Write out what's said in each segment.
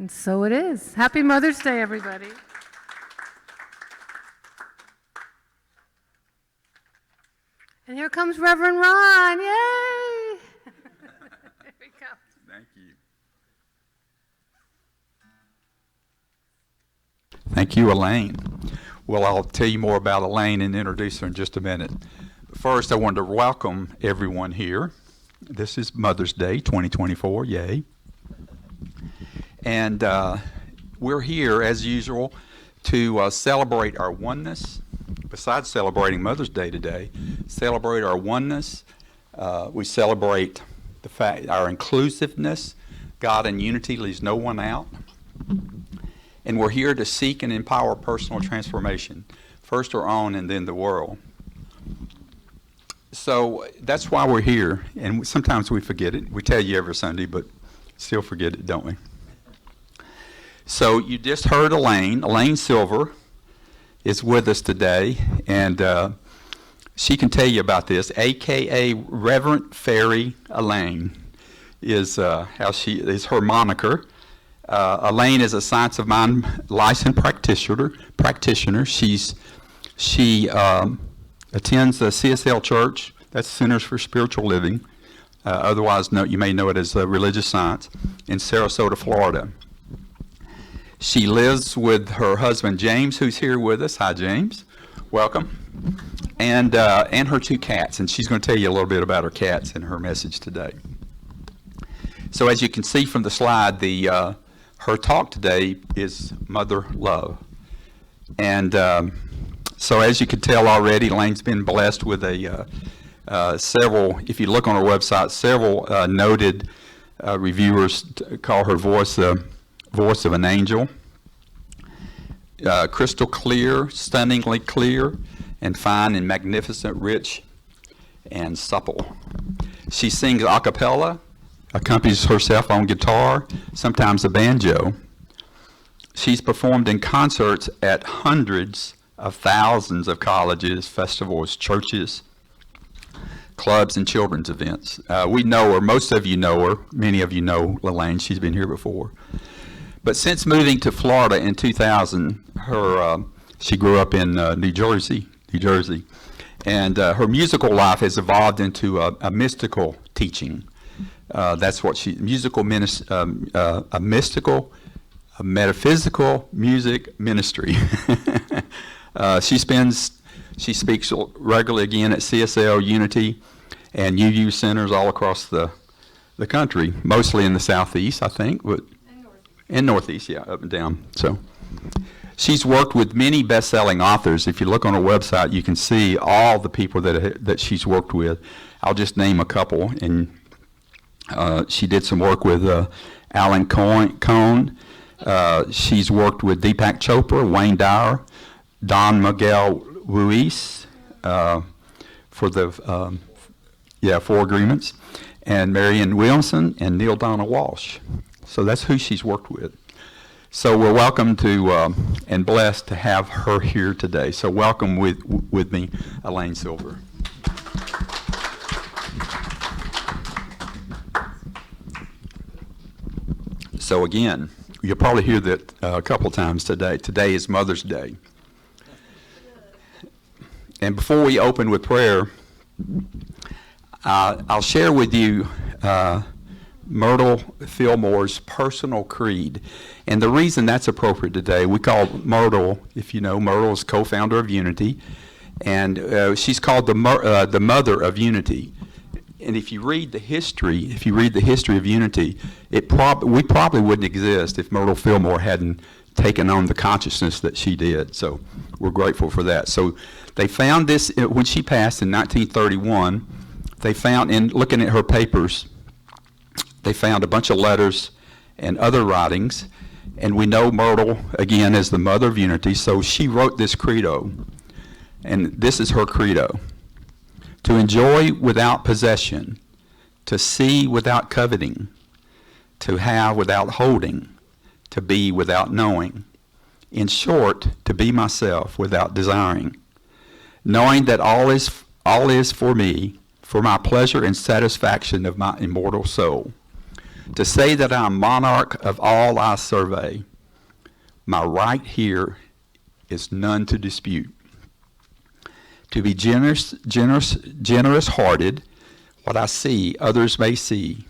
And so it is. Happy Mother's Day, everybody. And here comes Reverend Ron. Yay! Here he comes. Thank you. Thank you, Elaine. Well, I'll tell you more about Elaine and introduce her in just a minute. First, I wanted to welcome everyone here. This is Mother's Day 2024, yay. And we're here, as usual, to celebrate our oneness. Besides celebrating Mother's Day today, celebrate our oneness. We celebrate the fact our inclusiveness. God in unity leaves no one out. And we're here to seek and empower personal transformation, first our own and then the world. So that's why we're here, and sometimes we forget it. We tell you every Sunday, but still forget it, don't we? So you just heard Elaine. Elaine Silver is with us today, and she can tell you about this. AKA Rev Faerie Elaine is how she is her moniker. Elaine is a Science of Mind licensed practitioner. She attends the CSL Church, that's Centers for Spiritual Living, otherwise you may know it as Religious Science, in Sarasota, Florida. She lives with her husband James, who's here with us. Hi, James. Welcome. And her two cats, and she's going to tell you a little bit about her cats in her message today. So as you can see from the slide, her talk today is Mother Love. And so as you can tell already, Elaine's been blessed with several, if you look on her website, several noted reviewers call her voice of an angel. Crystal clear, stunningly clear, and fine and magnificent, rich and supple. She sings a cappella, accompanies herself on guitar, sometimes a banjo. She's performed in concerts at hundreds of thousands of colleges, festivals, churches, clubs, and children's events. We know her, most of you know her, many of you know Elaine, she's been here before. But since moving to Florida in 2000, she grew up in New Jersey, and her musical life has evolved into a mystical teaching. That's what a metaphysical music ministry. She speaks regularly again at CSL, Unity, and UU centers all across the country, mostly in the Southeast, I think, but and Northeast, yeah, up and down. So she's worked with many best-selling authors. If you look on her website, you can see all the people that she's worked with. I'll just name a couple. And she did some work with Alan Cohn. She's worked with Deepak Chopra, Wayne Dyer, Don Miguel Ruiz for the Four Agreements, and Marianne Williamson and Neil Donna Walsh. So that's who she's worked with. So we're welcome to and blessed to have her here today. So welcome with me, Elaine Silver. So again, you'll probably hear that a couple times today. Today is Mother's Day. And before we open with prayer, I'll share with you Myrtle Fillmore's personal creed. And the reason that's appropriate today, we call Myrtle, if you know, Myrtle is co-founder of Unity, and she's called the mother of Unity. And if you read the history of Unity, we probably wouldn't exist if Myrtle Fillmore hadn't taken on the consciousness that she did. So we're grateful for that. So they found this when she passed in 1931. They found, in looking at her papers, they found a bunch of letters and other writings, and we know Myrtle, again, as the mother of Unity, so she wrote this credo, and this is her credo: to enjoy without possession, to see without coveting, to have without holding, to be without knowing. In short, to be myself without desiring, knowing that all is for me, for my pleasure and satisfaction of my immortal soul. To say that I am monarch of all I survey, my right here is none to dispute. To be generous-hearted, what I see, others may see.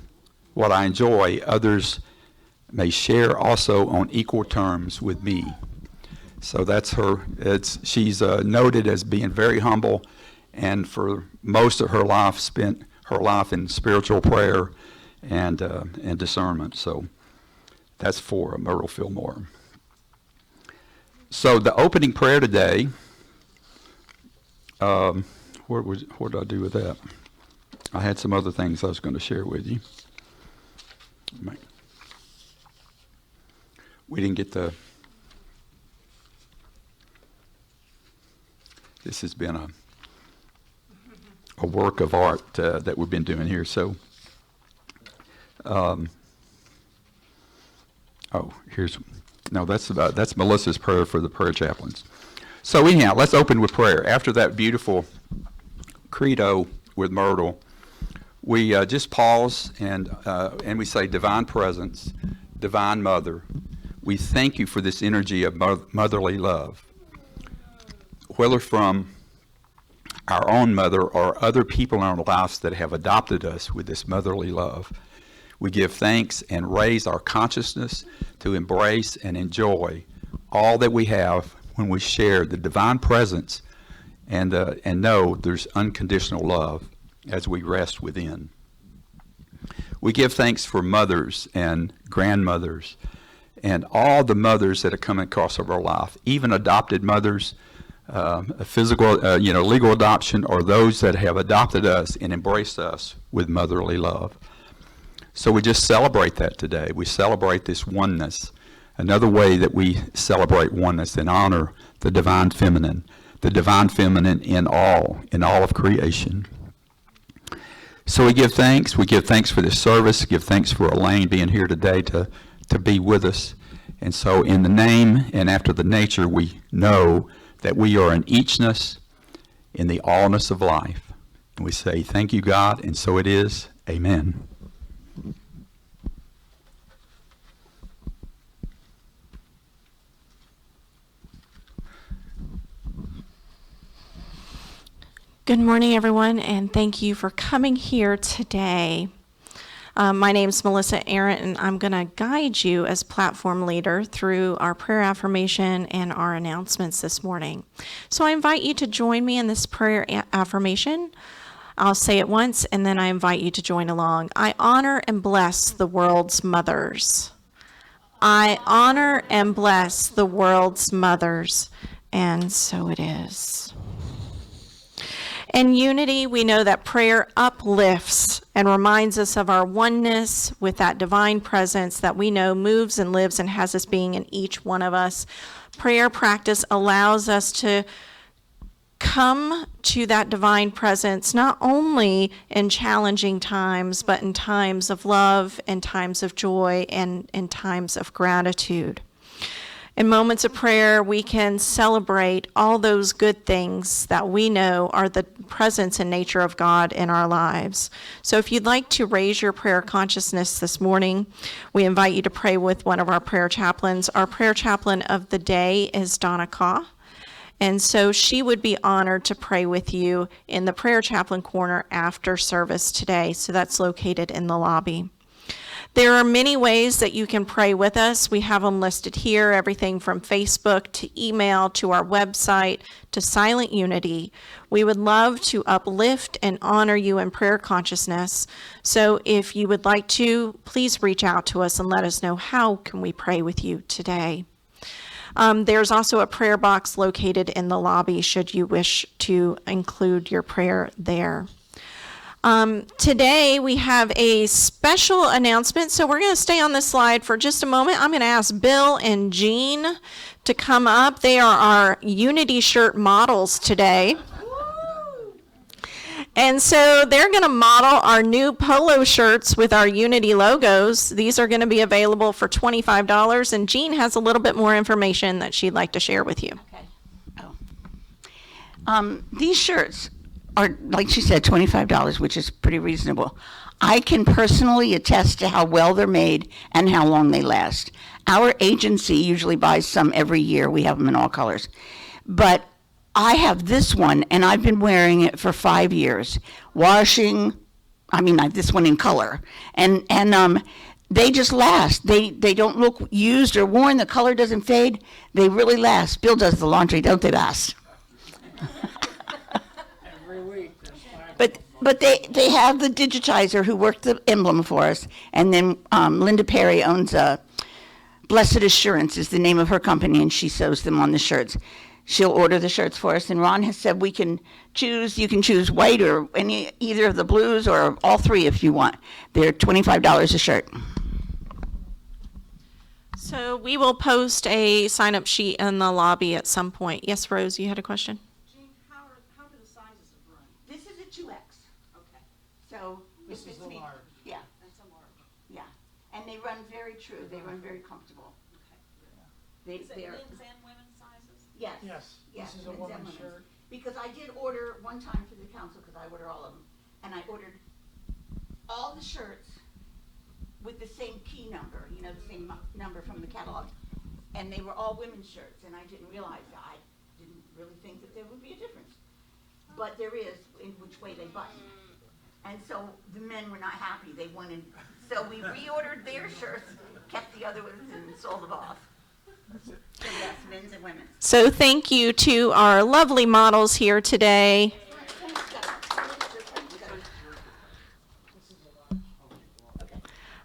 What I enjoy, others may share also on equal terms with me. So that's her. She's noted as being very humble, and for most of her life spent her life in spiritual prayer and discernment. So that's for Myrtle Fillmore. So the opening prayer today, what did I do with that? I had some other things I was going to share with you. We didn't get the... This has been a work of art that we've been doing here. So, that's Melissa's prayer for the prayer chaplains. So anyhow, let's open with prayer. After that beautiful credo with Myrtle, we just pause and we say, Divine Presence, Divine Mother, we thank you for this energy of motherly love. Whether from our own mother or other people in our lives that have adopted us with this motherly love, we give thanks and raise our consciousness to embrace and enjoy all that we have when we share the divine presence and know there's unconditional love as we rest within. We give thanks for mothers and grandmothers and all the mothers that have come across our life, even adopted mothers, physical, legal adoption, or those that have adopted us and embraced us with motherly love. So we just celebrate that today. We celebrate this oneness. Another way that we celebrate oneness and honor the divine feminine in all of creation. So we give thanks. We give thanks for this service. Give thanks for Elaine being here today to be with us. And so in the name and after the nature, we know that we are in eachness, in the allness of life. And we say, thank you, God, and so it is. Amen. Good morning, everyone, and thank you for coming here today. My name is Melissa Arendt, and I'm going to guide you as platform leader through our prayer affirmation and our announcements this morning. So I invite you to join me in this prayer affirmation. I'll say it once, and then I invite you to join along. I honor and bless the world's mothers. I honor and bless the world's mothers, and so it is. In unity, we know that prayer uplifts and reminds us of our oneness with that divine presence that we know moves and lives and has its being in each one of us. Prayer practice allows us to come to that divine presence not only in challenging times, but in times of love and times of joy and in times of gratitude. In moments of prayer, we can celebrate all those good things that we know are the presence and nature of God in our lives. So if you'd like to raise your prayer consciousness this morning, we invite you to pray with one of our prayer chaplains. Our prayer chaplain of the day is Donna Kaw. And so she would be honored to pray with you in the prayer chaplain corner after service today. So that's located in the lobby. There are many ways that you can pray with us. We have them listed here, everything from Facebook to email to our website to Silent Unity. We would love to uplift and honor you in prayer consciousness. So if you would like to, please reach out to us and let us know how can we pray with you today. There's also a prayer box located in the lobby should you wish to include your prayer there. Today we have a special announcement, so we're going to stay on this slide for just a moment. I'm going to ask Bill and Jean to come up. They are our Unity shirt models today. And so they're going to model our new polo shirts with our Unity logos. These are going to be available for $25, and Jean has a little bit more information that she'd like to share with you. Okay. These shirts are, like she said, $25, which is pretty reasonable. I can personally attest to how well they're made and how long they last. Our agency usually buys some every year. We have them in all colors. But I have this one, and I've been wearing it for 5 years. Washing, I have this one in color. And they just last. They don't look used or worn. The color doesn't fade. They really last. Bill does the laundry, don't they, Bass? Every week, there's 5 But they have the digitizer who worked the emblem for us, and then Linda Perry owns Blessed Assurance is the name of her company, and she sews them on the shirts. She'll order the shirts for us, and Ron has said we can choose. You can choose white or either of the blues or all three if you want. They're $25 a shirt. So we will post a sign-up sheet in the lobby at some point. Yes, Rose, you had a question? Jean, how do the sizes run? This is a 2X. Okay. So This is the large. Yeah. That's a large. Yeah. And they run very true. They run very comfortable. Okay. They're Men's and women's sizes? Yes. Yes, Yes, this is a men's and woman's women's. shirt. Because I did order one time for the council, because I order all of them, and I ordered all the shirts with the same key number, the same number from the catalog, and they were all women's shirts, and I didn't realize that. I didn't really think that there would be a difference. But there is in which way they button. And so the men were not happy. They wanted, so we reordered their shirts, kept the other ones, and sold them off. So yes, men's and women's. So thank you to our lovely models here today.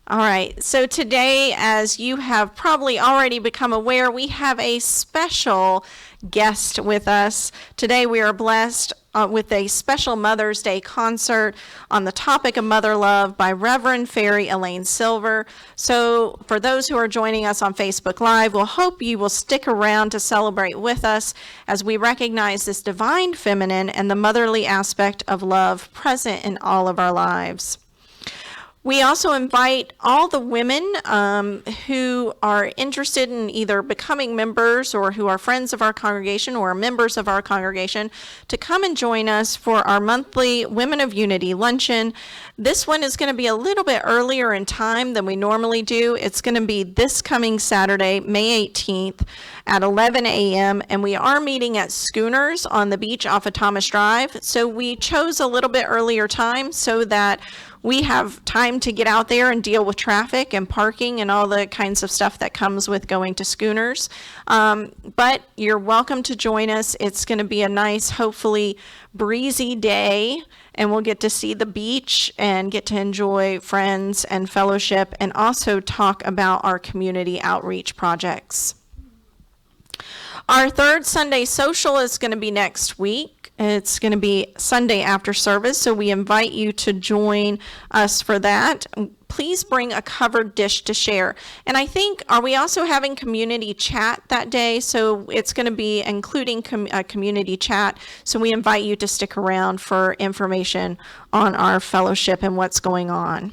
All right, so today, as you have probably already become aware, we have a special guest with us. Today we are blessed with a special Mother's Day concert on the topic of mother love by Rev Faerie, Elaine Silver. So for those who are joining us on Facebook Live, we'll hope you will stick around to celebrate with us as we recognize this divine feminine and the motherly aspect of love present in all of our lives. We also invite all the women who are interested in either becoming members or who are friends of our congregation or members of our congregation to come and join us for our monthly Women of Unity luncheon. This one is going to be a little bit earlier in time than we normally do. It's going to be this coming Saturday, May 18th at 11 a.m. and we are meeting at Schooners on the beach off of Thomas Drive. So we chose a little bit earlier time so that we have time to get out there and deal with traffic and parking and all the kinds of stuff that comes with going to Schooners. But you're welcome to join us. It's going to be a nice, hopefully breezy day, and we'll get to see the beach and get to enjoy friends and fellowship and also talk about our community outreach projects. Our third Sunday social is going to be next week. It's going to be Sunday after service, so we invite you to join us for that. Please bring a covered dish to share. And I think, are we also having community chat that day? So it's going to be including community chat. So we invite you to stick around for information on our fellowship and what's going on.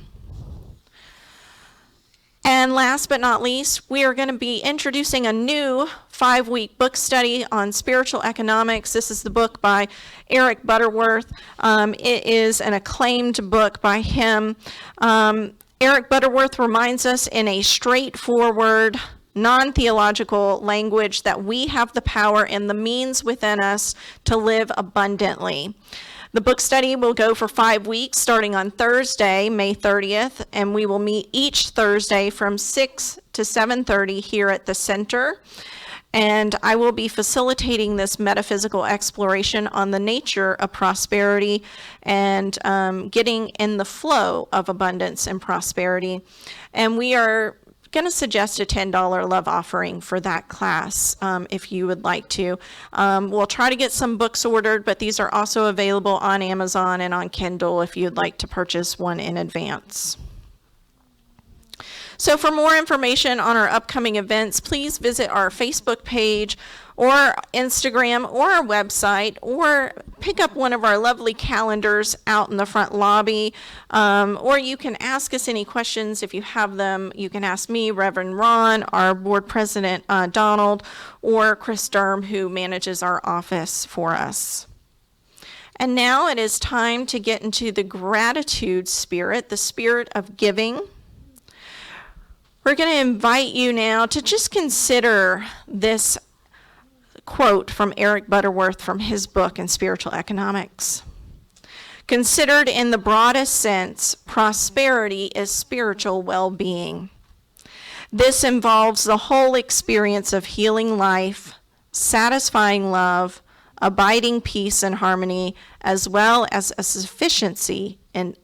And last but not least, we are going to be introducing a new 5-week book study on spiritual economics. This is the book by Eric Butterworth. It is an acclaimed book by him. Eric Butterworth reminds us in a straightforward, non-theological language that we have the power and the means within us to live abundantly. The book study will go for 5 weeks, starting on Thursday, May 30th, and we will meet each Thursday from 6 to 7:30 here at the center. And I will be facilitating this metaphysical exploration on the nature of prosperity and getting in the flow of abundance and prosperity. And we are going to suggest a $10 love offering for that class if you would like to. We'll try to get some books ordered, but these are also available on Amazon and on Kindle if you'd like to purchase one in advance. So for more information on our upcoming events, please visit our Facebook page or Instagram or our website, or pick up one of our lovely calendars out in the front lobby, or you can ask us any questions if you have them. You can ask me, Reverend Ron, our board president, Donald, or Chris Durham, who manages our office for us. And now it is time to get into the gratitude spirit, the spirit of giving. We're going to invite you now to just consider this quote from Eric Butterworth from his book in Spiritual Economics. Considered in the broadest sense, prosperity is spiritual well-being. This involves the whole experience of healing life, satisfying love, abiding peace and harmony, as well as a sufficiency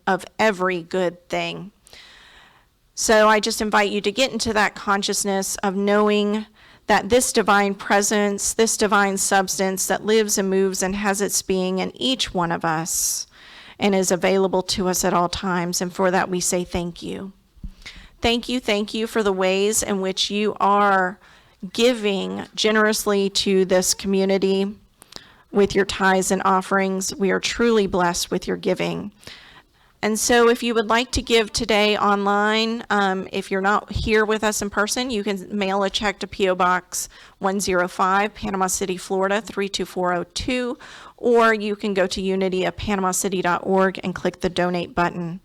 of every good thing. So I just invite you to get into that consciousness of knowing that this divine presence, this divine substance that lives and moves and has its being in each one of us and is available to us at all times. And for that we say thank you. Thank you for the ways in which you are giving generously to this community with your tithes and offerings. We are truly blessed with your giving. And so if you would like to give today online, if you're not here with us in person, you can mail a check to P.O. Box 105, Panama City, Florida, 32402, or you can go to unity@panamacity.org and click the donate button.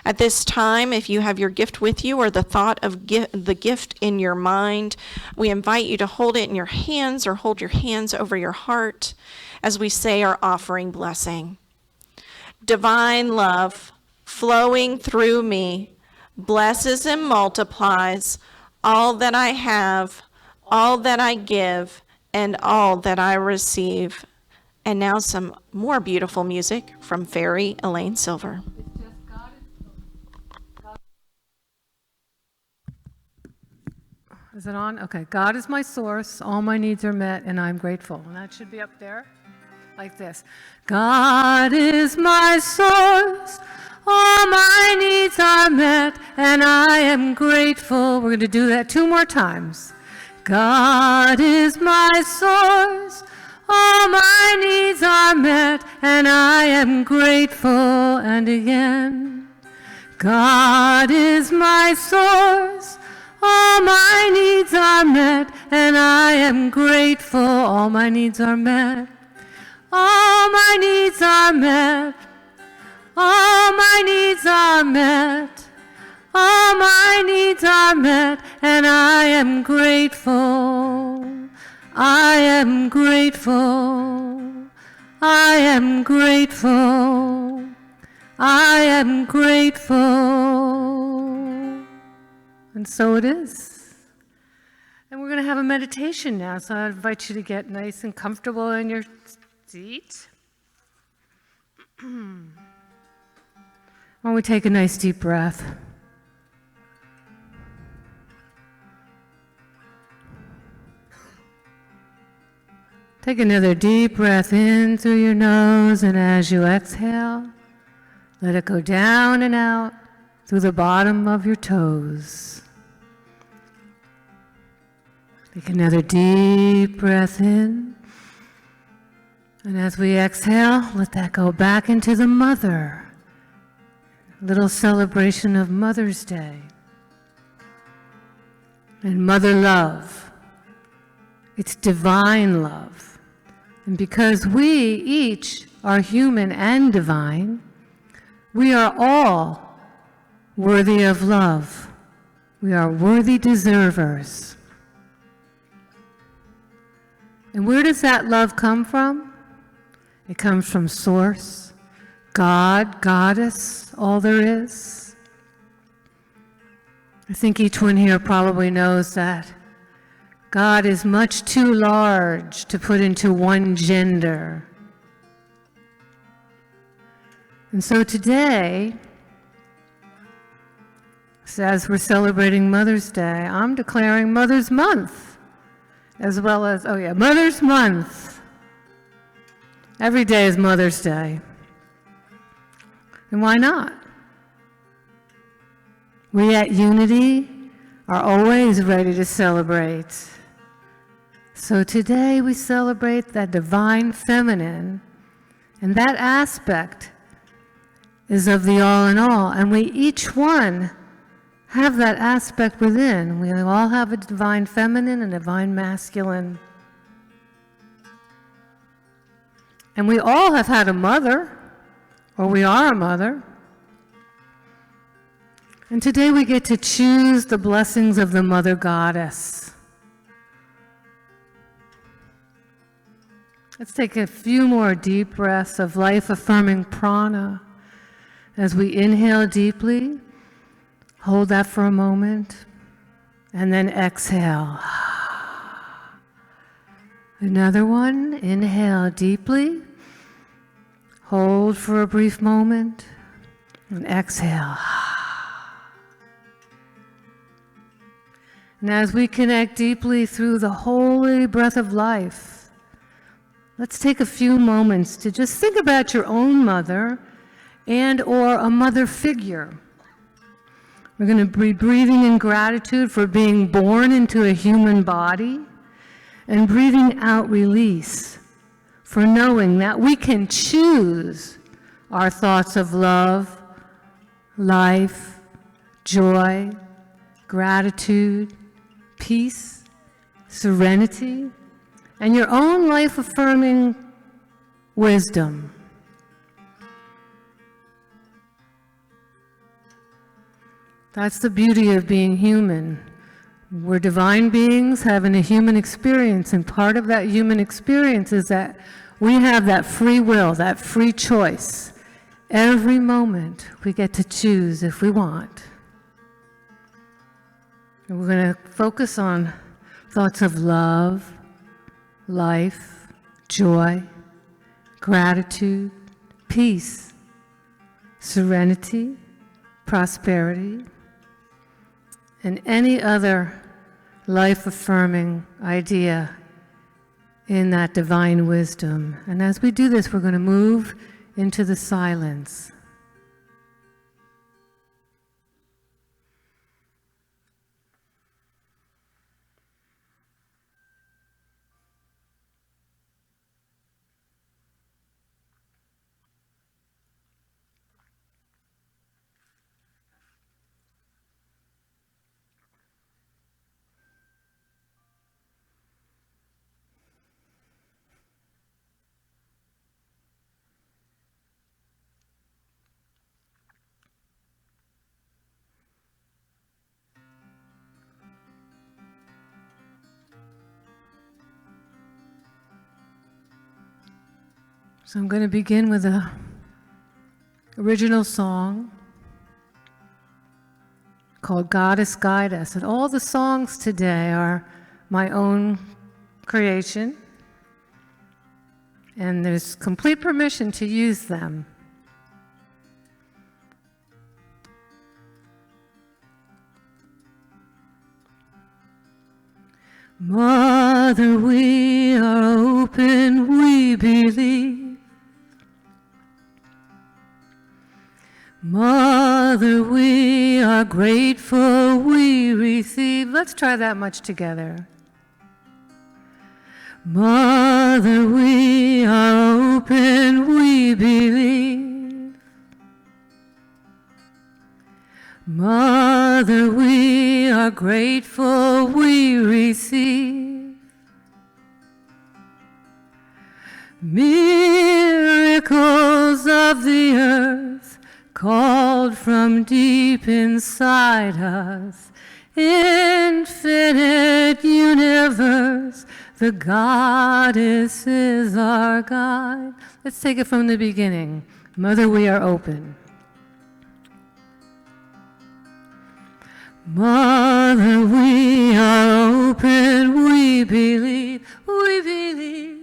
At this time, if you have your gift with you or the thought of the gift in your mind, we invite you to hold it in your hands or hold your hands over your heart as we say our offering blessing. Divine love flowing through me blesses and multiplies all that I have, all that I give, and all that I receive. And now some more beautiful music from Faerie Elaine Silver. Is it on? Okay. God is my source. All my needs are met, and I'm grateful. And that should be up there like this. God is my source. All my needs are met, and I am grateful. We're going to do that 2 more times. God is my source. All my needs are met, and I am grateful. And again. God is my source. All my needs are met, and I am grateful. All my needs are met. All my needs are met. All my needs are met. All my needs are met, and I am grateful. I am grateful. I am grateful. I am grateful. And so it is. And we're going to have a meditation now, so I invite you to get nice and comfortable in your seat. Why don't we take a nice deep breath? Take another deep breath in through your nose, and as you exhale, let it go down and out through the bottom of your toes. Take another deep breath in, and as we exhale, let that go back into the mother. Little celebration of Mother's Day and mother love. It's divine love. And because we each are human and divine, we are all worthy of love. We are worthy deservers. And where does that love come from? It comes from Source, God, Goddess, all there is. I think each one here probably knows that God is much too large to put into one gender. And so today, as we're celebrating Mother's Day, I'm declaring Mother's Month, as well as, Mother's Month. Every day is Mother's Day. And why not? We at Unity are always ready to celebrate. So today we celebrate that divine feminine, and that aspect is of the all in all, and we each one have that aspect within. We all have a divine feminine and a divine masculine. And we all have had a mother, or we are a mother. And today we get to choose the blessings of the Mother Goddess. Let's take a few more deep breaths of life-affirming prana. As we inhale deeply, hold that for a moment, and then exhale. Another one, inhale deeply, hold for a brief moment, and exhale. And as we connect deeply through the holy breath of life, let's take a few moments to just think about your own mother and or a mother figure. We're going to be breathing in gratitude for being born into a human body and breathing out release for knowing that we can choose our thoughts of love, life, joy, gratitude, peace, serenity, and your own life-affirming wisdom. That's the beauty of being human. We're divine beings having a human experience, and part of that human experience is that we have that free will, that free choice. Every moment we get to choose if we want. And we're going to focus on thoughts of love, life, joy, gratitude, peace, serenity, prosperity, and any other life-affirming idea in that divine wisdom. And as we do this, we're going to move into the silence. So I'm going to begin with an original song called Goddess Guide Us. And all the songs today are my own creation. And there's complete permission to use them. Mother, we are open, we believe. Mother, we are grateful, we receive. Let's try that much together. Mother, we are open, we believe. Mother, we are grateful, we receive. Miracles of the earth called from deep inside us, infinite universe, the goddess is our guide. Let's take it from the beginning. Mother, we are open. Mother, we are open, we believe, we believe,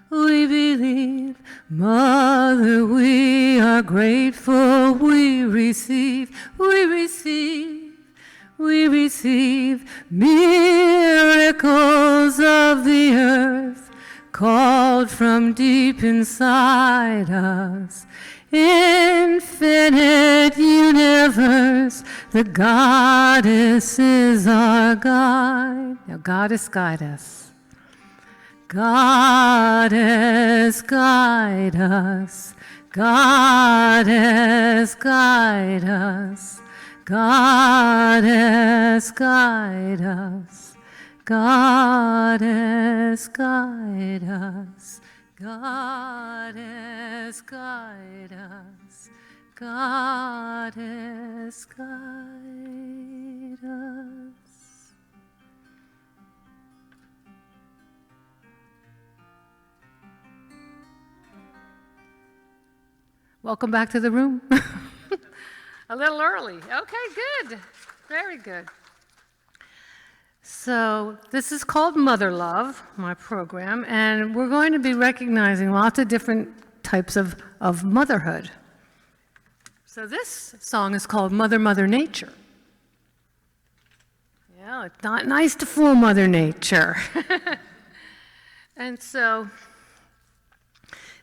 we believe. Mother, we are grateful, we receive, we receive, we receive. Miracles of the earth called from deep inside us, infinite universe, the goddess is our guide. Now, goddess, guide us. Goddess, guide us. Goddess, guide us. Goddess, guide us. Goddess, guide us. Goddess, guide us. Goddess, guide us. Welcome back to the room. A little early. Okay, good. Very good. So this is called Mother Love, my program, and we're going to be recognizing lots of different types of motherhood. So this song is called Mother, Mother Nature. Yeah, it's not nice to fool Mother Nature. And so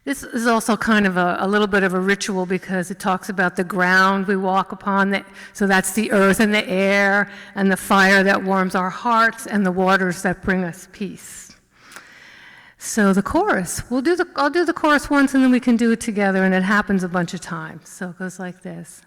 this is also kind of a little bit of a ritual because it talks about the ground we walk upon. So that's the earth and the air and the fire that warms our hearts and the waters that bring us peace. So the chorus, I'll do the chorus once and then we can do it together, and it happens a bunch of times. So it goes like this.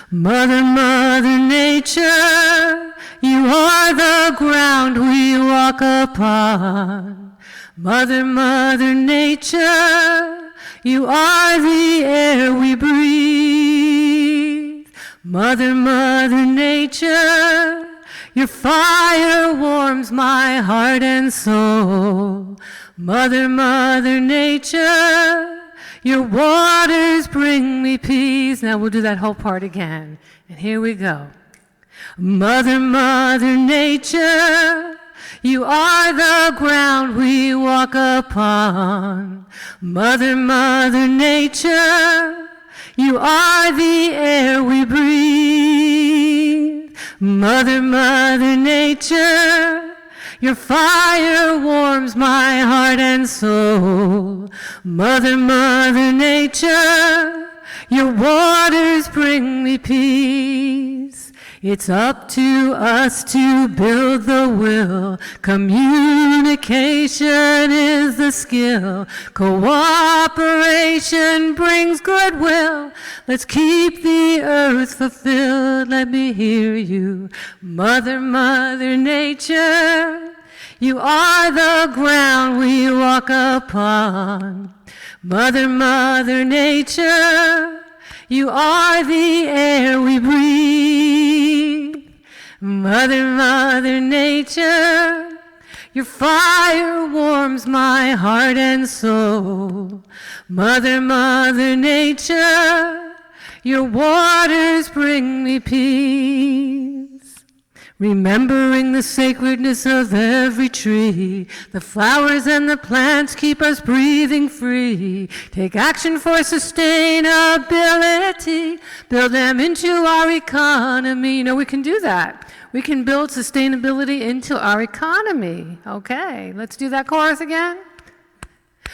Mother, Mother Nature, you are the ground we walk upon. Mother, Mother Nature, you are the air we breathe. Mother, Mother Nature, your fire warms my heart and soul. Mother, Mother Nature, your waters bring me peace. Now we'll do that whole part again. And here we go. Mother, Mother Nature, you are the ground we walk upon. Mother, Mother Nature, you are the air we breathe. Mother, Mother Nature, your fire warms my heart and soul. Mother, Mother Nature, your waters bring me peace. It's up to us to build the will. Communication is the skill. Cooperation brings goodwill. Let's keep the earth fulfilled. Let me hear you. Mother, Mother Nature, you are the ground we walk upon. Mother, Mother Nature, you are the air we breathe. Mother, Mother Nature, your fire warms my heart and soul. Mother, Mother Nature, your waters bring me peace. Remembering the sacredness of every tree, the flowers and the plants keep us breathing free. Take action for sustainability, build them into our economy. You know, we can do that. We can build sustainability into our economy. Okay, let's do that chorus again.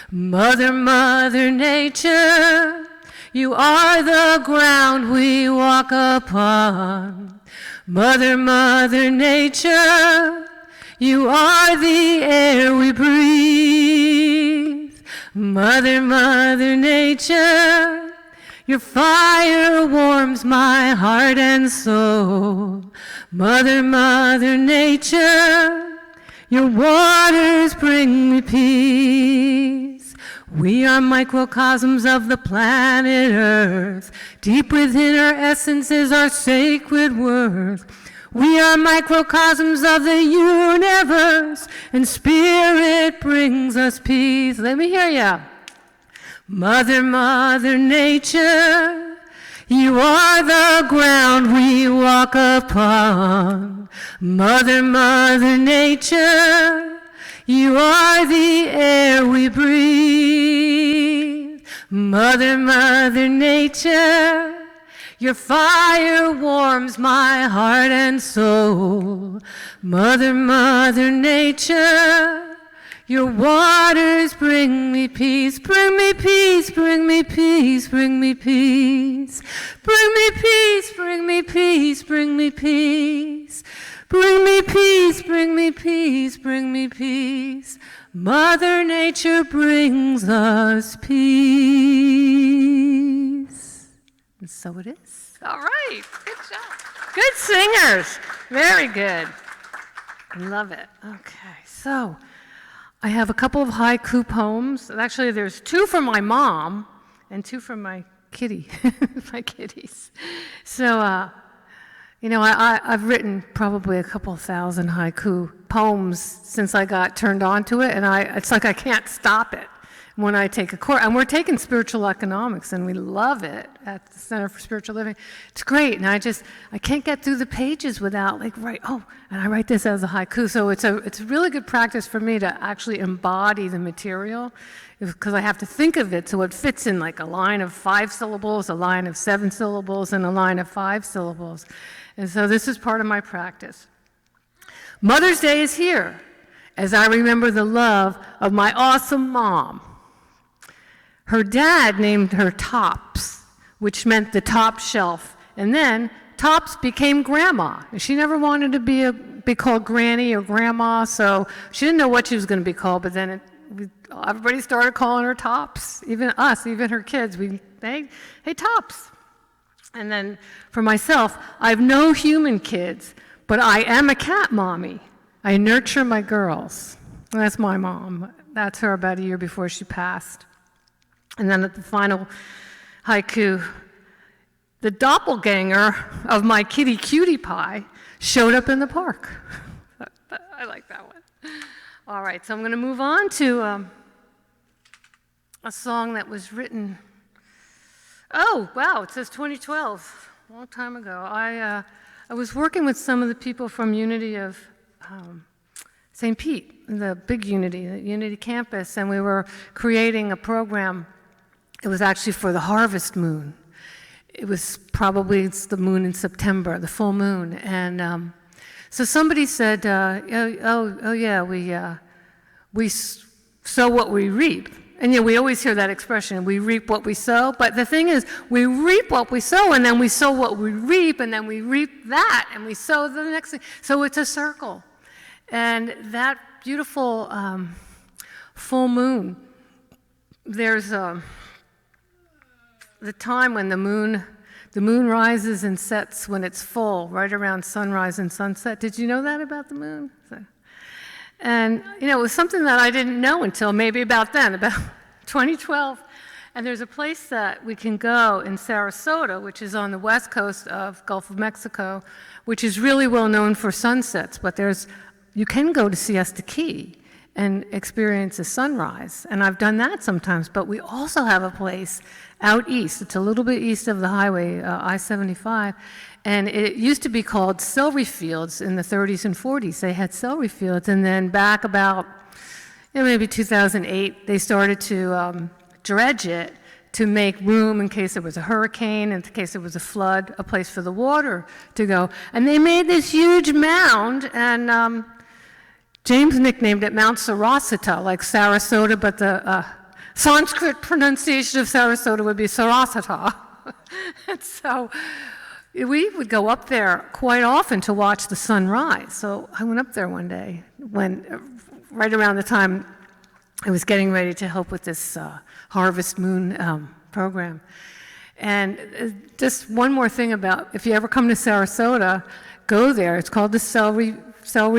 Mother, Mother Nature, you are the ground we walk upon. Mother, Mother Nature, you are the air we breathe. Mother, Mother Nature, your fire warms my heart and soul. Mother, Mother Nature, your waters bring me peace. We are microcosms of the planet Earth. Deep within our essence is our sacred worth. We are microcosms of the universe, and spirit brings us peace. Let me hear ya. Mother, Mother Nature, you are the ground we walk upon. Mother, Mother Nature, you are the air we breathe. Mother, Mother Nature, your fire warms my heart and soul. Mother, Mother Nature, your waters bring me peace. Bring me peace, bring me peace, bring me peace. Bring me peace, bring me peace, bring me peace. Bring me peace, bring me peace, bring me peace. Mother Nature brings us peace. And so it is. All right, good job. Good singers. Very good. Love it. Okay, so I have a couple of haiku poems. Actually, there's 2 from my mom and 2 from my kitty, my kitties. So, you know, I've written probably a couple thousand haiku poems since I got turned on to it, and it's like I can't stop it when I take a course. And we're taking spiritual economics, and we love it at the Center for Spiritual Living. It's great, and I can't get through the pages without and I write this as a haiku. So it's a really good practice for me to actually embody the material, because I have to think of it so it fits in like a line of 5 syllables, a line of 7 syllables, and a line of 5 syllables. And so this is part of my practice. Mother's Day is here, as I remember the love of my awesome mom. Her dad named her Tops, which meant the top shelf, and then Tops became Grandma. She never wanted to be called Granny or Grandma, so she didn't know what she was going to be called, but then everybody started calling her Tops, even us, even her kids. Hey, Tops. And then for myself, I have no human kids, but I am a cat mommy. I nurture my girls. And that's my mom. That's her about a year before she passed. And then at the final haiku, the doppelganger of my kitty Cutie Pie showed up in the park. I like that one. All right, so I'm going to move on to a song that was written. Oh, wow, it says 2012, a long time ago. I was working with some of the people from Unity of St. Pete, the big Unity, the Unity campus, and we were creating a program. It was actually for the harvest moon. It was it's the moon in September, the full moon. And so somebody said, oh yeah, we sow what we reap. And yeah, we always hear that expression, we reap what we sow. But the thing is, we reap what we sow, and then we sow what we reap, and then we reap that, and we sow the next thing. So it's a circle. And that beautiful full moon, there's the time when the moon rises and sets when it's full, right around sunrise and sunset. Did you know that about the moon? And, you know, it was something that I didn't know until maybe about 2012. And there's a place that we can go in Sarasota, which is on the west coast of Gulf of Mexico, which is really well known for sunsets. But you can go to Siesta Key and experience a sunrise. And I've done that sometimes. But we also have a place out east. It's a little bit east of the highway, I-75. And it used to be called celery fields in the 30s and 40s. They had celery fields. And then back about maybe 2008, they started to dredge it to make room in case there was a hurricane, in case there was a flood, a place for the water to go. And they made this huge mound, and James nicknamed it Mount Sarasota, like Sarasota, but the Sanskrit pronunciation of Sarasota would be Sarasota. And so we would go up there quite often to watch the sun rise. So I went up there one day right around the time I was getting ready to help with this Harvest Moon program. And just one more thing about, if you ever come to Sarasota, go there. It's called the Celery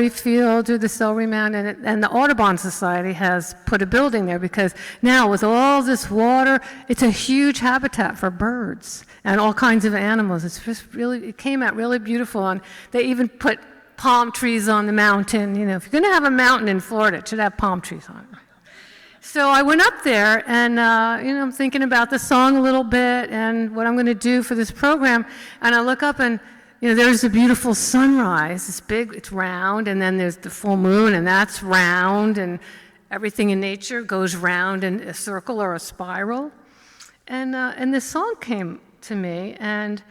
Field or the Celery Mound, and the Audubon Society has put a building there because now with all this water, it's a huge habitat for birds and all kinds of animals. It's just really, it came out really beautiful, and they even put palm trees on the mountain. You know, if you're going to have a mountain in Florida, it should have palm trees on it. So I went up there, and I'm thinking about the song a little bit and what I'm going to do for this program, and I look up and there's a beautiful sunrise. It's big, it's round, and then there's the full moon, and that's round, and everything in nature goes round in a circle or a spiral. And this song came to me, and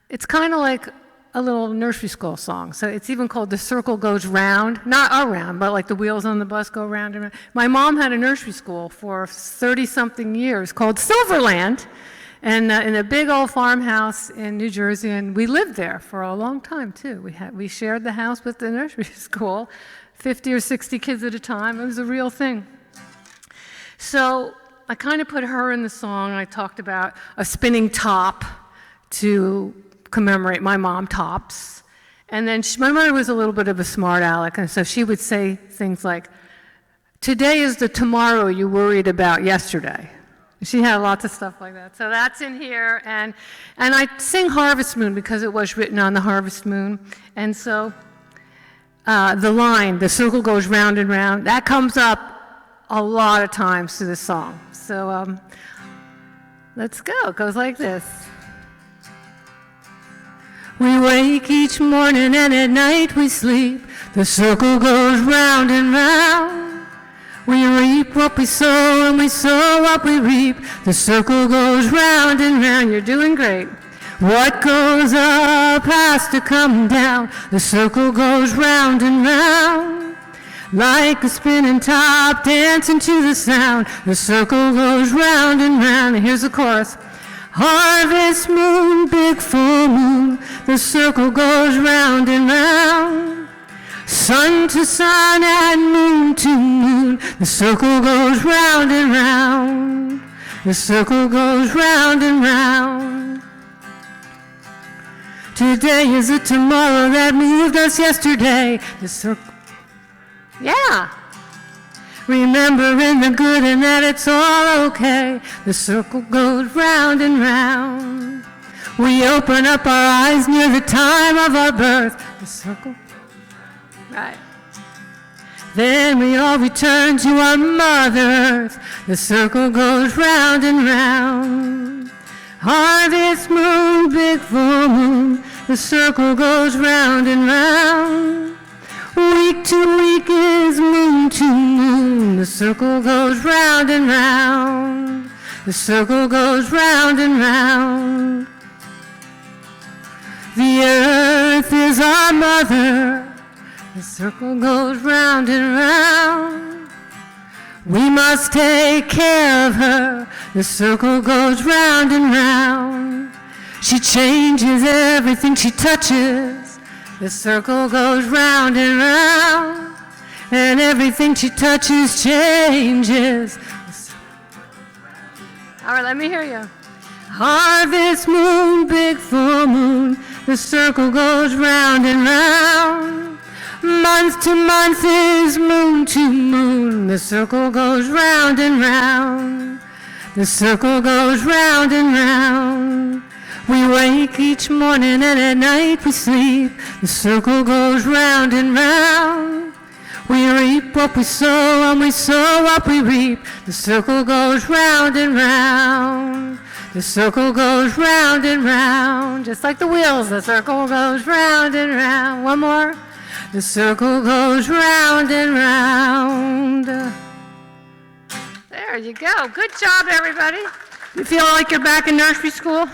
it's kind of like a little nursery school song. So it's even called The Circle Goes Round, not around, but like the wheels on the bus go round and round. My mom had a nursery school for 30-something years called Silverland, and in a big old farmhouse in New Jersey, and we lived there for a long time too. We shared the house with the nursery school, 50 or 60 kids at a time. It was a real thing. So I kind of put her in the song. I talked about a spinning top to commemorate my mom, Tops. And then my mother was a little bit of a smart aleck, and so she would say things like, today is the tomorrow you worried about yesterday. She had lots of stuff like that. So that's in here. And I sing Harvest Moon because it was written on the harvest moon. And so the line, the circle goes round and round, that comes up a lot of times through the song. So let's go. It goes like this. We wake each morning and at night we sleep. The circle goes round and round. We reap what we sow and we sow what we reap. The circle goes round and round. You're doing great. What goes up has to come down. The circle goes round and round. Like a spinning top dancing to the sound. The circle goes round and round. And here's the chorus. Harvest moon, big full moon. The circle goes round and round. Sun to sun and moon to moon. The circle goes round and round. The circle goes round and round. Today is a tomorrow that moved us yesterday. The circle. Yeah. Remembering the good and that it's all okay. The circle goes round and round. We open up our eyes near the time of our birth. The circle. Right. Then we all return to our Mother Earth. The circle goes round and round. Harvest moon, big full moon. The circle goes round and round. Week to week is moon to moon. The circle goes round and round. The circle goes round and round. The earth is our mother. The circle goes round and round. We must take care of her. The circle goes round and round. She changes everything she touches. The circle goes round and round. And everything she touches changes. All right, let me hear you. Harvest moon, big full moon. The circle goes round and round. Month to month is moon to moon. The circle goes round and round. The circle goes round and round. We wake each morning and at night we sleep. The circle goes round and round. We reap what we sow and we sow what we reap. The circle goes round and round. The circle goes round and round. Just like the wheels, the circle goes round and round. One more. The circle goes round and round. There you go. Good job, everybody. You feel like you're back in nursery school?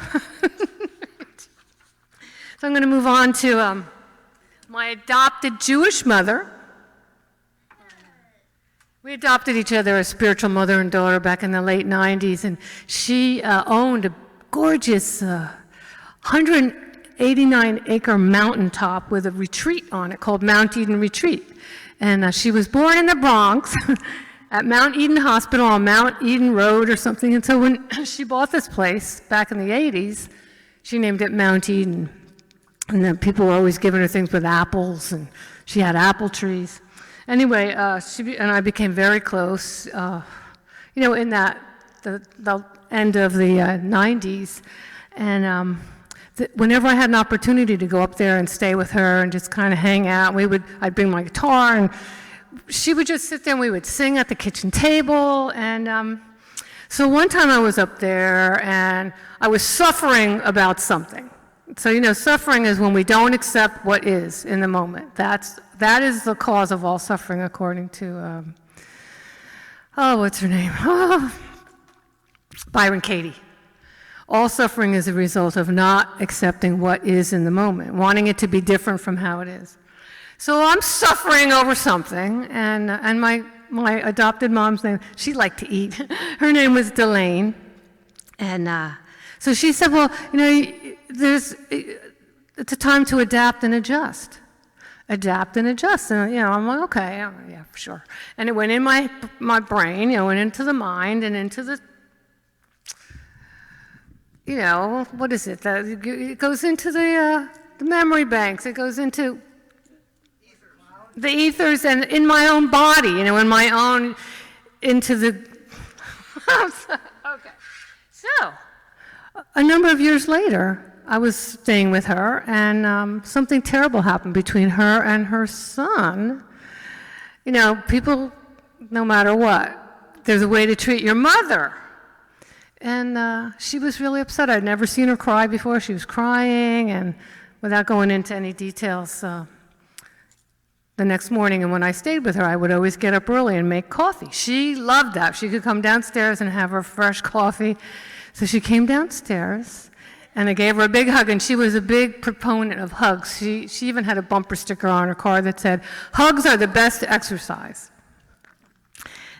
So I'm going to move on to my adopted Jewish mother. We adopted each other as spiritual mother and daughter back in the late 90s, and she owned a gorgeous 189-acre mountaintop with a retreat on it called Mount Eden Retreat. And she was born in the Bronx at Mount Eden Hospital on Mount Eden Road or something. And so when she bought this place back in the 80s, she named it Mount Eden. And then people were always giving her things with apples, and she had apple trees. Anyway, she and I became very close, in the end of the 90s. And whenever I had an opportunity to go up there and stay with her and just kind of hang out, I'd bring my guitar, and she would just sit there and we would sing at the kitchen table. And so one time I was up there and I was suffering about something. So, suffering is when we don't accept what is in the moment. That is the cause of all suffering, according to, what's her name? Byron Katie. All suffering is a result of not accepting what is in the moment, wanting it to be different from how it is. So I'm suffering over something, and my adopted mom's name, she liked to eat. Her name was Elaine. And so she said, well, it's a time to adapt and adjust. Adapt and adjust. And, I'm like, okay, yeah, for sure. And it went in my brain, went into the mind and into the, what is it? It goes into the memory banks. It goes into the ethers and in my own body, in my own, into the, okay. So, a number of years later, I was staying with her, and something terrible happened between her and her son. People, no matter what, there's a way to treat your mother. And she was really upset. I'd never seen her cry before. She was crying, and without going into any details, the next morning, and when I stayed with her, I would always get up early and make coffee. She loved that. She could come downstairs and have her fresh coffee. So she came downstairs, and I gave her a big hug, and she was a big proponent of hugs. She even had a bumper sticker on her car that said, "Hugs are the best exercise."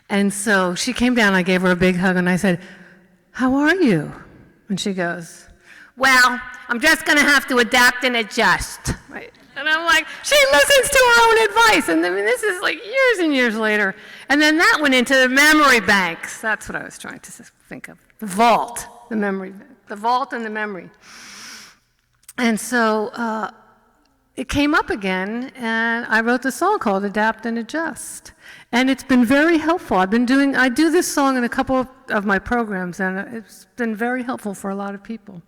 And so she came down, I gave her a big hug, and I said, "How are you?" And she goes, "Well, I'm just going to have to adapt and adjust." Right? And I'm like, she listens to her own advice. And I mean, this is like years and years later. And then that went into the memory banks. That's what I was trying to think of. The vault, the memory, the vault and the memory. And so it came up again, and I wrote the song called Adapt and Adjust. And it's been very helpful. I do this song in a couple of my programs, and it's been very helpful for a lot of people.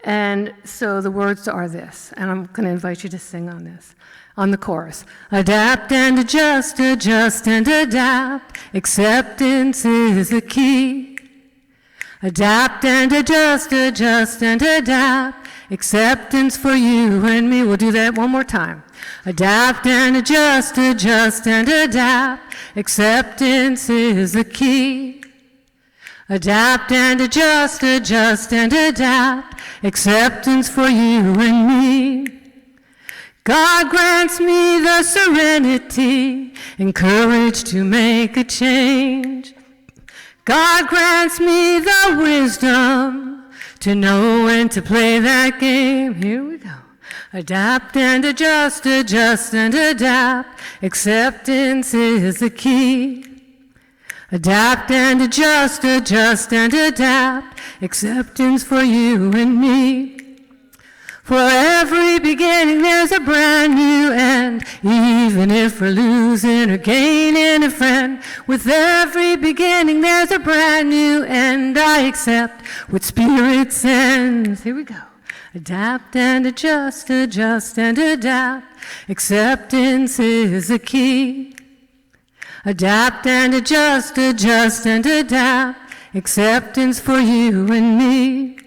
And so the words are this, and I'm going to invite you to sing on this, on the chorus. Adapt and adjust, adjust and adapt. Acceptance is the key. Adapt and adjust, adjust and adapt. Acceptance for you and me. We'll do that one more time. Adapt and adjust, adjust and adapt. Acceptance is the key. Adapt and adjust, adjust and adapt. Acceptance for you and me. God grants me the serenity and courage to make a change. God grants me the wisdom to know when to play that game. Here we go. Adapt and adjust, adjust and adapt. Acceptance is the key. Adapt and adjust, adjust and adapt. Acceptance for you and me. For every beginning there's a brand new end. Even if we're losing or gaining a friend, with every beginning there's a brand new end. I accept what spirit sends. Here we go. Adapt and adjust, adjust and adapt. Acceptance is the key. Adapt and adjust, adjust and adapt. Acceptance for you and me.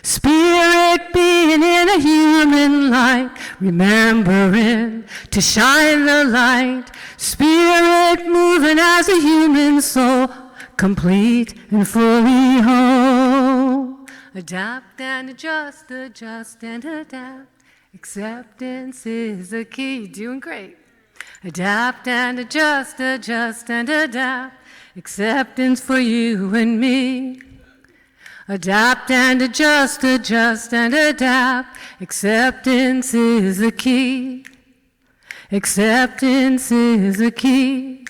Spirit being in a human light, remembering to shine the light. Spirit moving as a human soul, complete and fully whole. Adapt and adjust, adjust and adapt. Acceptance is the key. Doing great. Adapt and adjust, adjust and adapt. Acceptance for you and me. Adapt and adjust, adjust and adapt. Acceptance is the key. Acceptance is the key.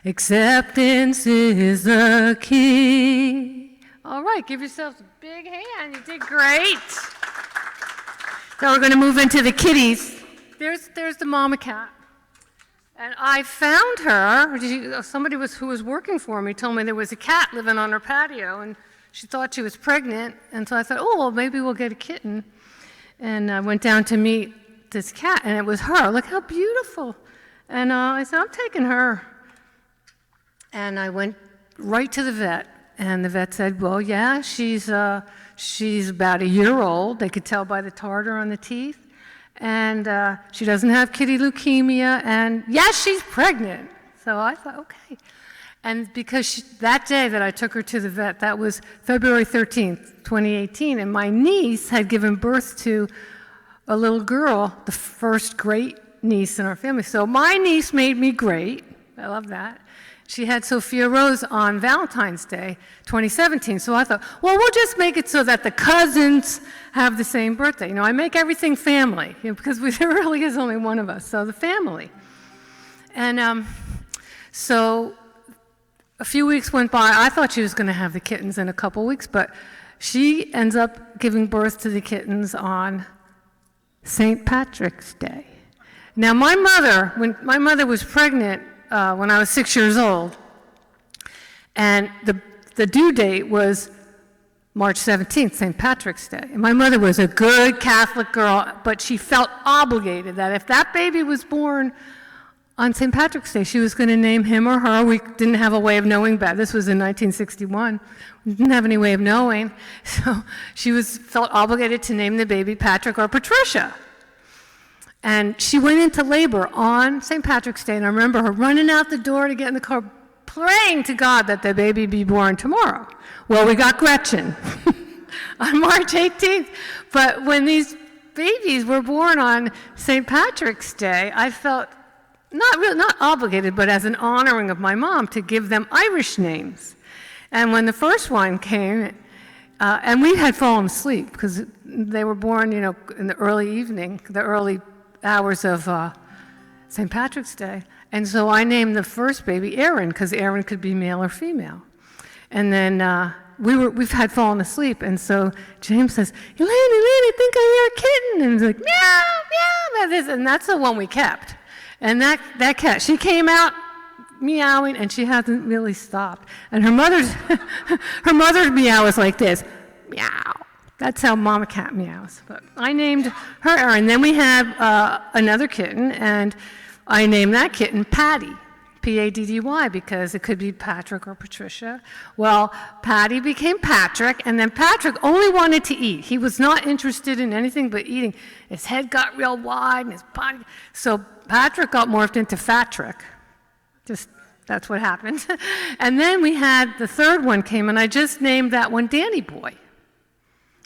Acceptance is the key. All right, give yourselves a big hand. You did great. So we're going to move into the kitties. There's the mama cat. And I found her. Somebody who was working for me told me there was a cat living on her patio, and she thought she was pregnant. And so I thought, oh, well, maybe we'll get a kitten. And I went down to meet this cat, and it was her. Look how beautiful. And I said, I'm taking her. And I went right to the vet. And the vet said, well, yeah, she's about a year old. They could tell by the tartar on the teeth. And she doesn't have kitty leukemia, and yes, she's pregnant. So I thought, okay. And because that day that I took her to the vet, that was February 13th, 2018, and my niece had given birth to a little girl, the first great niece in our family. So my niece made me great. I love that. She had Sophia Rose on Valentine's Day, 2017. So I thought, well, we'll just make it so that the cousins have the same birthday. I make everything family, because there really is only one of us, so the family. And so a few weeks went by. I thought she was going to have the kittens in a couple weeks, but she ends up giving birth to the kittens on St. Patrick's Day. Now, when my mother was pregnant when I was 6 years old, and the due date was March 17th, St. Patrick's Day. And my mother was a good Catholic girl, but she felt obligated that if that baby was born on St. Patrick's Day, she was going to name him or her. We didn't have a way of knowing better. This was in 1961. We didn't have any way of knowing. So she felt obligated to name the baby Patrick or Patricia. And she went into labor on St. Patrick's Day, and I remember her running out the door to get in the car, praying to God that the baby be born tomorrow. Well, we got Gretchen on March 18th. But when these babies were born on St. Patrick's Day, I felt not obligated, but as an honoring of my mom to give them Irish names. And when the first one came, and we had fallen asleep because they were born, in the early evening, the early hours of St. Patrick's Day. And so I named the first baby Aaron, because Aaron could be male or female. And then we've had fallen asleep, and so James says, Elaine, I think I hear a kitten. And he's like, meow, meow, and that's the one we kept. And that cat, she came out meowing, and she hasn't really stopped. And her mother's meow is like this, meow. That's how Mama Cat meows. But I named her Erin. Then we have another kitten, and I named that kitten Patty, P-A-D-D-Y, because it could be Patrick or Patricia. Well, Patty became Patrick, and then Patrick only wanted to eat. He was not interested in anything but eating. His head got real wide, and his body. So Patrick got morphed into Fatrick. That's what happened. And then we had the third one came, and I just named that one Danny Boy.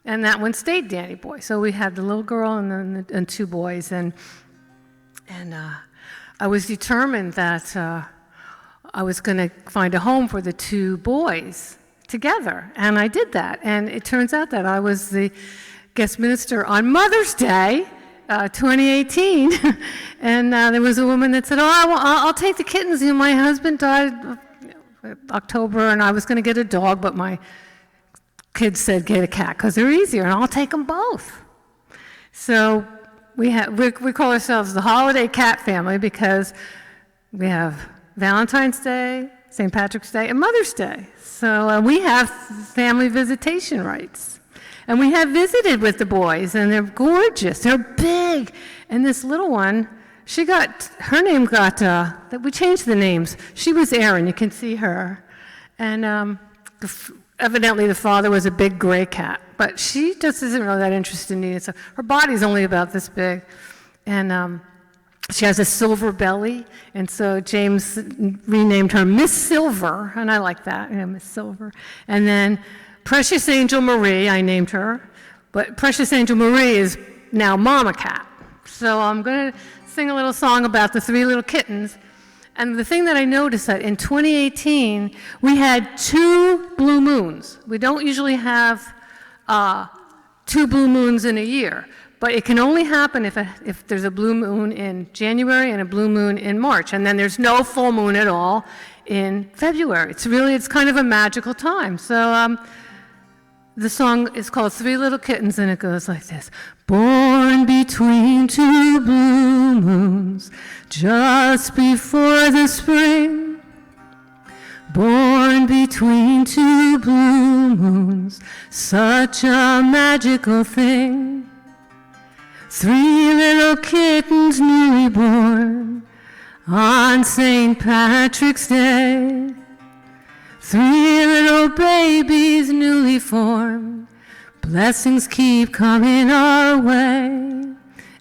And that one stayed Danny Boy. So we had the little girl and two boys, and I was determined that I was going to find a home for the two boys together, and I did that. And it turns out that I was the guest minister on Mother's Day, 2018, and there was a woman that said, I'll take the kittens. My husband died October, and I was going to get a dog, but my kids said get a cat because they're easier, and I'll take them both. So we call ourselves the Holiday Cat Family because we have Valentine's Day, St. Patrick's Day, and Mother's Day. So we have family visitation rights. And we have visited with the boys, and they're gorgeous. They're big. And this little one, her name got, we changed the names. She was Erin, you can see her. And evidently the father was a big gray cat. But she just isn't really that interested in eating. So her body's only about this big. And she has a silver belly. And so James renamed her Miss Silver. And I like that, Miss Silver. And then Precious Angel Marie, I named her. But Precious Angel Marie is now Mama Cat. So I'm going to sing a little song about the three little kittens. And the thing that I noticed that in 2018, we had 2 blue moons. We don't usually have 2 blue moons in a year, but it can only happen if there's a blue moon in January and a blue moon in March, and then there's no full moon at all in February. It's kind of a magical time. So the song is called Three Little Kittens, and it goes like this. Born between 2 blue moons, just before the spring. Born between 2 blue moons, such a magical thing. 3 little kittens newly born on St. Patrick's Day. 3 little babies newly formed, blessings keep coming our way.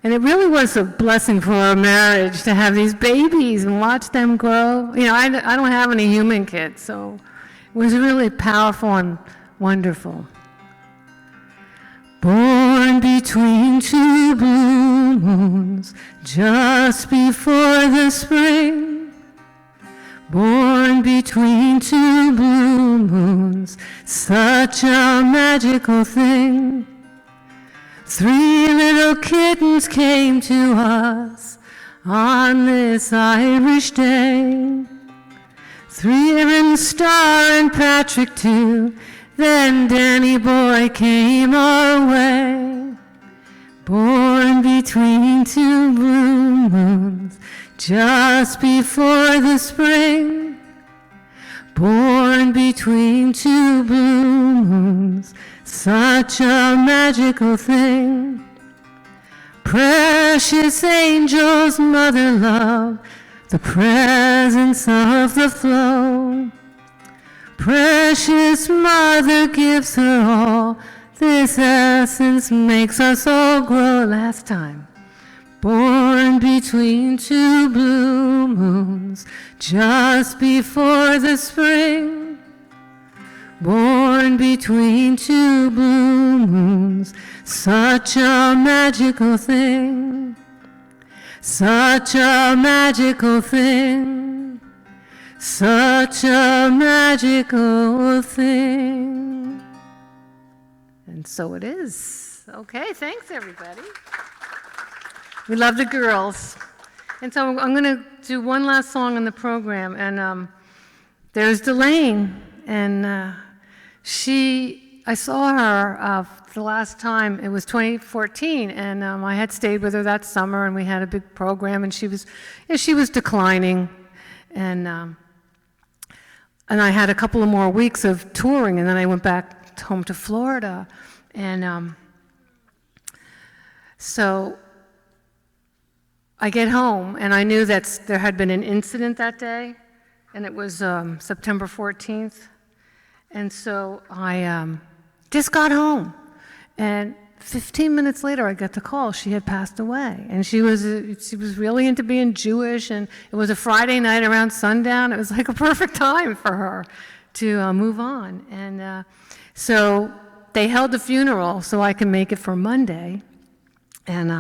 And it really was a blessing for our marriage to have these babies and watch them grow. I don't have any human kids, so it was really powerful and wonderful. Born between 2 blue moons, just before the spring. Born between 2 blue moons, such a magical thing. 3 little kittens came to us on this Irish day. 3 Aaron, Star, and Patrick too, then Danny Boy came our way. Born between between two blue moons, just before the spring. Born between two blue moons, such a magical thing. Precious angels, mother love, the presence of the flow. Precious mother gives her all, this essence makes us all grow. Last time. Born between two blue moons, just before the spring. Born between two blue moons, such a magical thing. Such a magical thing. Such a magical thing. And so it is. Okay, thanks everybody. We love the girls. And so I'm going to do one last song in the program. And there's Elaine. And I saw her the last time, it was 2014. And I had stayed with her that summer, and we had a big program. And she was declining. And I had a couple of more weeks of touring, and then I went back home to Florida. And so I get home, and I knew that there had been an incident that day, and it was September 14th. And so I just got home, and 15 minutes later, I got the call. She had passed away, and she was really into being Jewish, and it was a Friday night around sundown. It was like a perfect time for her to move on. And so they held the funeral so I could make it for Monday, and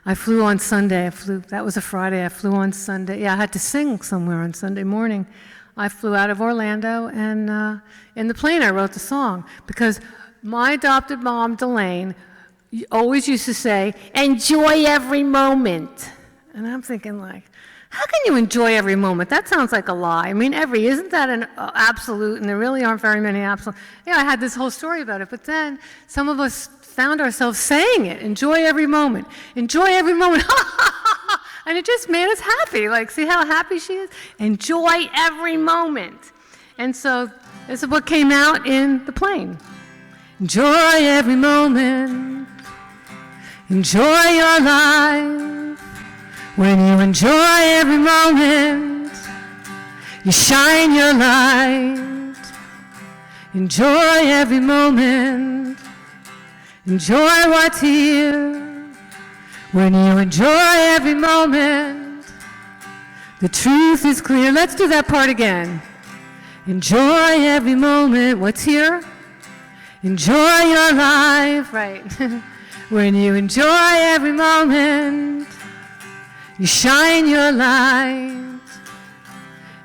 I flew on Sunday. That was a Friday. I flew on Sunday. Yeah, I had to sing somewhere on Sunday morning. I flew out of Orlando, and in the plane I wrote the song because my adopted mom, Elaine, always used to say, "Enjoy every moment." And I'm thinking, like, how can you enjoy every moment? That sounds like a lie. I mean, isn't that an absolute? And there really aren't very many absolute. Yeah, I had this whole story about it, but then some of us found ourselves saying it, enjoy every moment. Enjoy every moment. And it just made us happy. Like, see how happy she is? Enjoy every moment. And so this is what came out in the plane. Enjoy every moment. Enjoy your life. When you enjoy every moment, you shine your light. Enjoy every moment. Enjoy what's here. When you enjoy every moment, the truth is clear. Let's do that part again. Enjoy every moment. What's here? Enjoy your life. Right. When you enjoy every moment, you shine your light.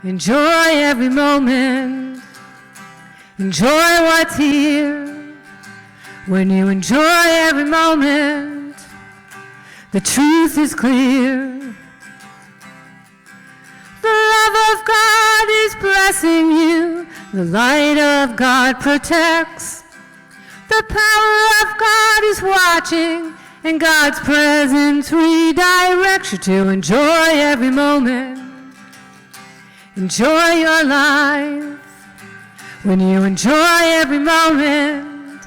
Enjoy every moment. Enjoy what's here. When you enjoy every moment, the truth is clear. The love of God is blessing you. The light of God protects. The power of God is watching, and God's presence redirects you to enjoy every moment. Enjoy your life. When you enjoy every moment,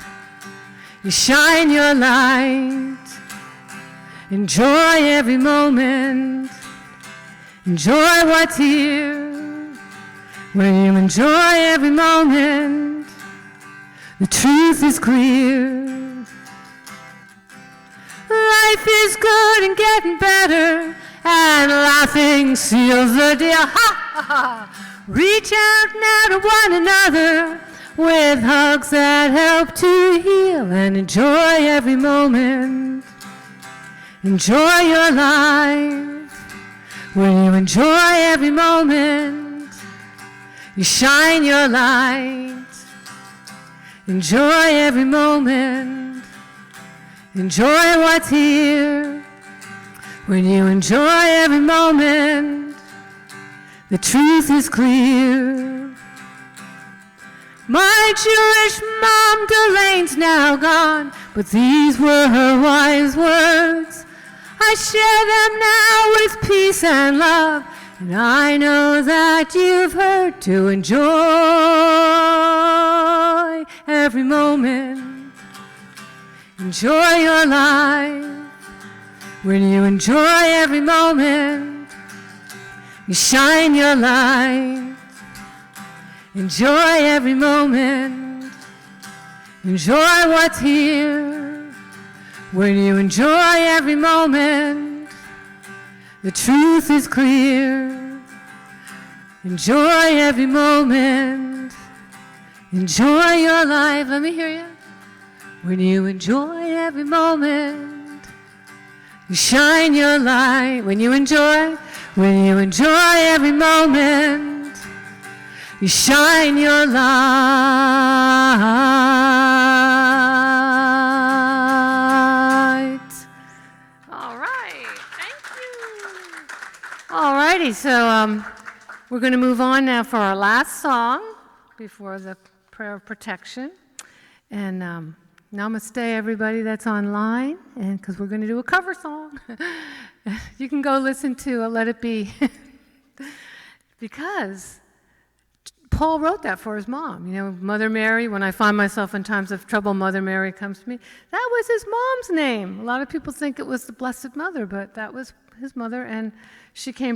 you shine your light. Enjoy every moment. Enjoy what's here. When you enjoy every moment, the truth is clear. Life is good and getting better, and laughing seals the deal. Ha, ha, ha. Reach out now to one another with hugs that help to heal, and enjoy every moment. Enjoy your life. When you enjoy every moment, you shine your light. Enjoy every moment. Enjoy what's here. When you enjoy every moment, the truth is clear. My Jewish mom, Elaine's now gone, but these were her wise words. I share them now with peace and love. And I know that you've heard to enjoy every moment. Enjoy your life. When you enjoy every moment, you shine your light. Enjoy every moment. Enjoy what's here. When you enjoy every moment, the truth is clear. Enjoy every moment. Enjoy your life. Let me hear you. When you enjoy every moment, you shine your light. When you enjoy every moment, you shine your light. All right, thank you. All righty, so we're going to move on now for our last song before the prayer of protection. And namaste, everybody that's online, and because we're going to do a cover song. You can go listen to Let It Be, because Paul wrote that for his mom. You know, Mother Mary, when I find myself in times of trouble, Mother Mary comes to me. That was his mom's name. A lot of people think it was the Blessed Mother, but that was his mother, and she came